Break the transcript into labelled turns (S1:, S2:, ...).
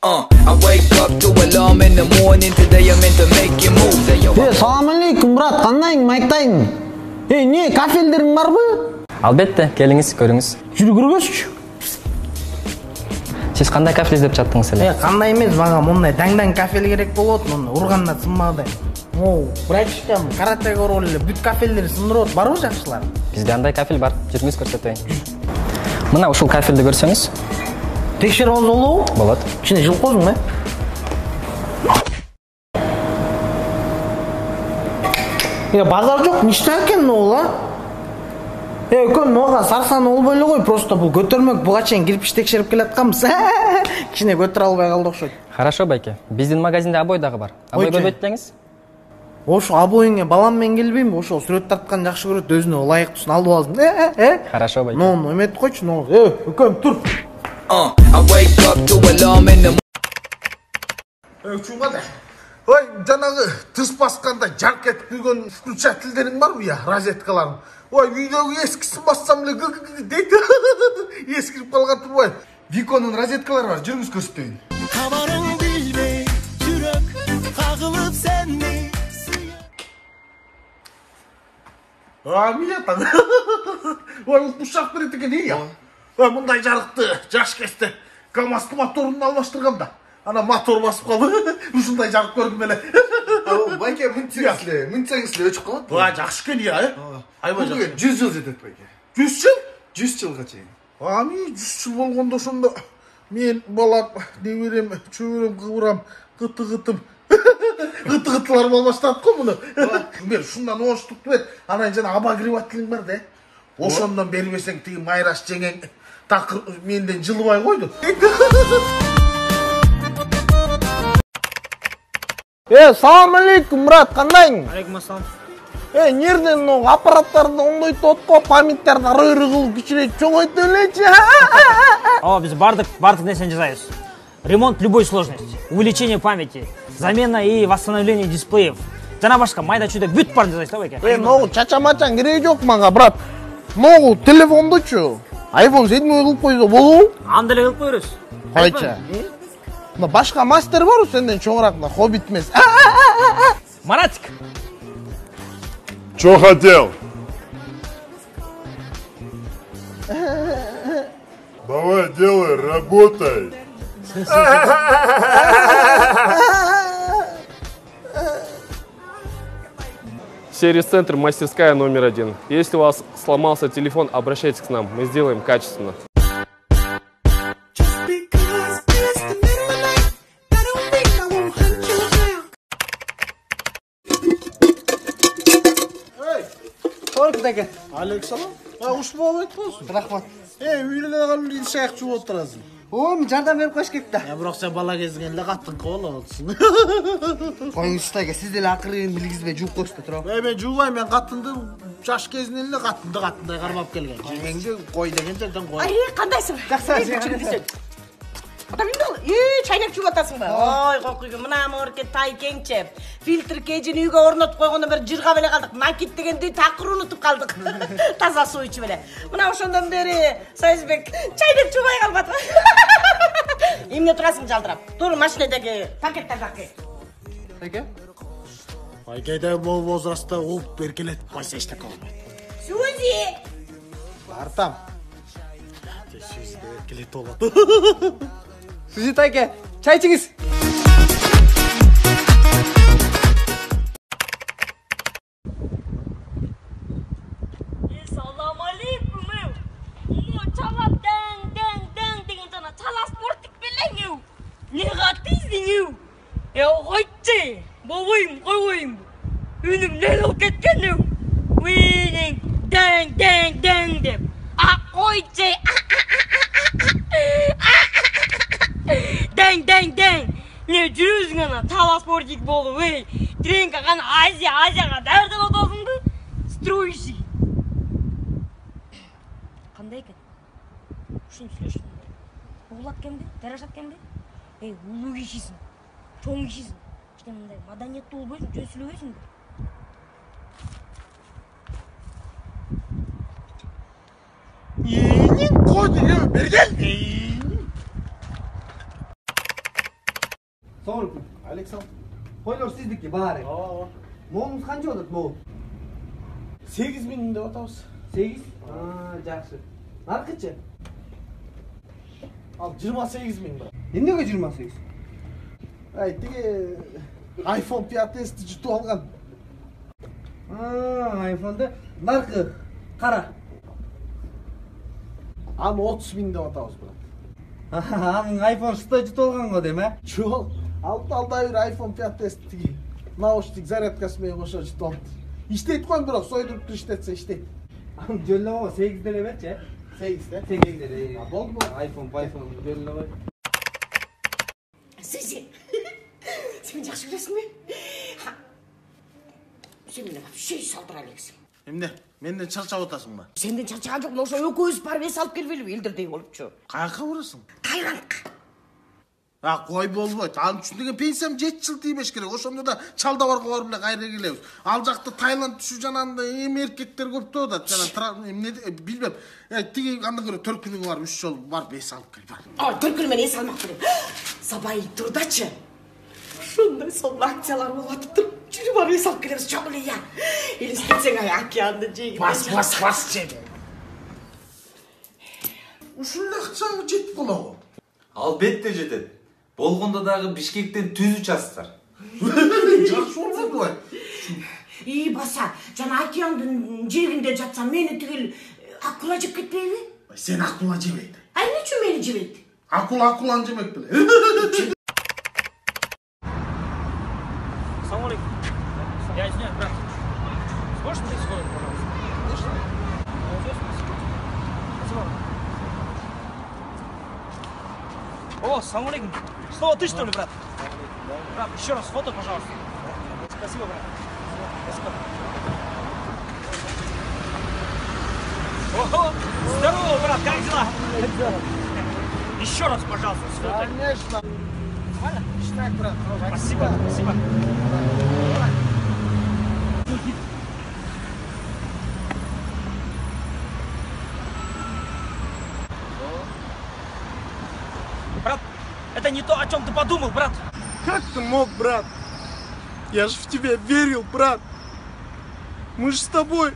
S1: I wake up to alarm in the morning. Today I'm meant to make you move.
S2: Assalamualaikum брат, кандайың айтайын? Не, кафелдерің барбы?
S3: Албетте, келиңиз, көрүңүз.
S2: Жүргүргүзчү.
S3: Сиз кандай кафе издеп чаттыңыз эле?
S2: Кандай эмес, мага мындай даңдан кафел керек болот, муну ургандан сынмагыдай. Братишкам, каратеге орол эле бүт кафелдер сындырып барбы жакшылар?
S3: Бизде андай кафел бар, жүрүңүз көрсөтөйүн. Мына ушул кафелди көрсөңүз.
S2: Текшерип алса болобу?
S3: Болот.
S2: Ичине жылып койдуң, базар жок, ниште экен могул, Өкөн мага сарсан болбой эле кой, просто бул көтөрмөк буга чейин кирпич текшерип келатканбыз. Кичине көтөрө албай калды окшойт.
S3: Хорошо, байке. Биздин магазинде обой дагы бар. Обой көрбөйт деңиз?
S2: Ошо обоюңа балам менен келбейм, ошо сүрөт тарткан жакшы көрөт, өзүнө ылайыктуусун алып алдым.
S3: Хорошо, байке.
S2: Эметип койчу, өкөм тур.
S1: I wake up to alarm in the
S4: Чуңгада. Ой, жанагы тыс басканда жарк этип күйгөн включательдериң барбы я, розеткаларың? Ой, видеону эскисин бассам эле дейт. Эскирип калган турбай. Виконун розеткалары бар, жүрүңүз көрсөтөйүн.
S5: Кабарың билбей, жүрөк кагылып сени.
S4: Милятан. Ой, ушак берет экен я. Ой, мындай жарыкты жаш кезде КамАЗ моторун алмаштыргам да. Ана мотор басып калды. Ушундай жарык көрдүм эле.
S6: Байке, мынтсаңыз өчүп калат.
S4: Жакшы экен я, Айбай жакшы.
S6: 100 жыл жетет байке.
S4: 100 жыл?
S6: 100 жылга чейин.
S4: 100 жыл болгондо ошондо мен балам, неберем, чөбөрөм, кыбырам, кыты-кытым. Кыты-кытылар болбаштат го муну. Бер ушундан оштукту бет. Анан жана обогревателиң бар да. Ошондон бербесең тиги майраш жеңең такыр менден жылыбай койду.
S2: Салам алейкум, брат, кандайың?
S7: Алейкум ассалам.
S2: Нерден аппараттарды оңдойтуп отко, памяттерди ары-ыры кылып кичирээк чоңойтуп элечи.
S7: Биз бардык нерсени жасайбыз. Ремонт любой сложности, увеличение памяти, замена и восстановление дисплеев. Жана башка майда чүйдө бүт барын жасайбыз да байке.
S2: Ногу чача-мачаң кереги жок мага, брат. Ногу телефондучу iPhone 7 кылып койсо болобу?
S7: Анда эле кылып коербиз.
S2: Кайча? Башка мастер барбы сенден чоңураак, хоббит эмес?
S7: Маратик.
S8: Что хотел? Давай, делай, работай.
S9: Сервис-центр «Мастерская» номер 1. Если у вас сломался телефон, обращайтесь к нам, мы сделаем качественно.
S4: Алексалам. Ушул болбойт болсун.
S2: Рахмат.
S4: Үйлөнө калып иш аяк жууп отурасың.
S2: Жардам берип коюш керек да.
S4: Бирок сен бала кезиңен эле каттыңкы болотсуң.
S2: Коюңуз тайга, сиз деле акырын билгизбей жууп коюш да тура.
S4: Мен жуубайм, мен каттынды жаш кезинен эле каттындай кармап келген. Жеңеңди кой деген жерден кой.
S10: Кандайсың? Жакшы. Чайнак жууп атасыңбы? Ой, кокуйгун, мына морке тай кеңчеп. Фильтр кежин үйгө орнотуп койгондо бир жыргап эле калдык. Накит дегенди такыр унутуп калдык. Таза суу ичип эле. Мына ошондон бери Союзбек чайнак жуубай калбады. Эмне турасың жалдырап? Тур машинедеги пакеттерди акы.
S4: Байке? Байкеде бул возрастта уулуп беркелетип койсо эчтеке болбойт.
S10: Сузи!
S4: Бартам. Сөзү беркелетип болот.
S2: Сузи тайке, чай içiңиз.
S10: Салам алейкум. Чала дэң деген жана чала спортик белең. Не катысың? Койчу. Койбойм. Үнүм не болуп кеткен? Уйнең дэң деп. Койчу. Дэң. Не жүрүзүң ана чала спортик болуп, тренка кана Азияга дәрден отосуңду? Строиши. Кандай экен? Ушуну сүйлөшүң. Угулат кемди? Жарашат кемди? Улуу кишисиң. Чоң кишисиң. İşte мындай маданияттуу болбойсуң, жөн сүйлөбөйсүң.
S4: Койду, бергел.
S11: Assalamualaikum.
S2: Александр.
S11: Qo'ylar sizniki bari. Mo'ningiz qancha bo'ladi, mo'l?
S2: 8000 деп атабыз.
S11: 8? Yaxshi. Narxichi?
S2: Ал 28000 брат.
S11: Emnega 28?
S2: Ай, тиги iPhone 5s jutib olgan.
S11: iPhone'da narxi qara.
S2: Аны 30000 деп атабыз брат.
S11: Аның iPhone шыта жұт олғанға дем, ә?
S2: Жоқ, алда бір iPhone 5s тиги наушник зарядкасымен қоса жұт алды. Иштейт қой бірақ сойдырып иштетсе иштейт.
S11: Аны жөллеме 8 деле берчи, ә?
S2: 8 да?
S11: 8 деле.
S2: Болды ма?
S11: iPhone жөлле қой.
S10: Сен жақсы көресің бе? Сен мені вообще салдыра алексің.
S4: Эмне? Менден чарчап атасың ба?
S10: Сенден чарчаған жоқпын, ошо экөөбүз барып эс алып келбейлиби, элдирдей болупчу.
S4: Каяка барасың?
S10: Тайландка.
S4: Кой болбойт. Анын үчүн деген пенсиям 7 жыл тийбеш керек. Ошондо да чалда барга барып эле кайра келебиз. Ал жакта Таиланд түшү жанагындай эркектер көп да атат. Жана эмне билбем. Тиги андан көрө Төркүнүң бар 3 жол барып эс алып кел.
S10: Төркүн мен эс алмак керек. Сабай турдачы. Ушундай сонун акциялар болуп атыптыр. Жүрүп барып эс алып келебиз, чоң эле я. Элестетсең океанды жегине.
S4: Бас жеме. Ушул акчаңы жетип калабы?
S12: Албетте жетет. Болгондо дагы Бишкектен түз участтар.
S4: Жакшы болду бай.
S10: Баса, жана океандын жээгинде жатсам, мени тигил акула жеп кетпейби?
S4: Сен акула жебейт.
S10: Эмне үчүн мени жебейт?
S4: Акуланы жемек беле.
S7: Салам алейкум. Я извиняюсь, брат. Сможешь мне сходить, пожалуйста? Конечно. Спасибо. О, салам алейкум. Снова ты, что ли, брат? Брат, еще раз фото, пожалуйста. Спасибо, брат. Спасибо. Ого, здорово, брат, как дела? Еще раз, пожалуйста, сфоткай.
S2: Конечно.
S7: Нормально?
S2: Ништяк, брат.
S7: Спасибо, спасибо. Брат, это не то, о чем ты подумал, брат.
S2: Как ты мог, брат? Я же в тебя верил, брат. Мы же с тобой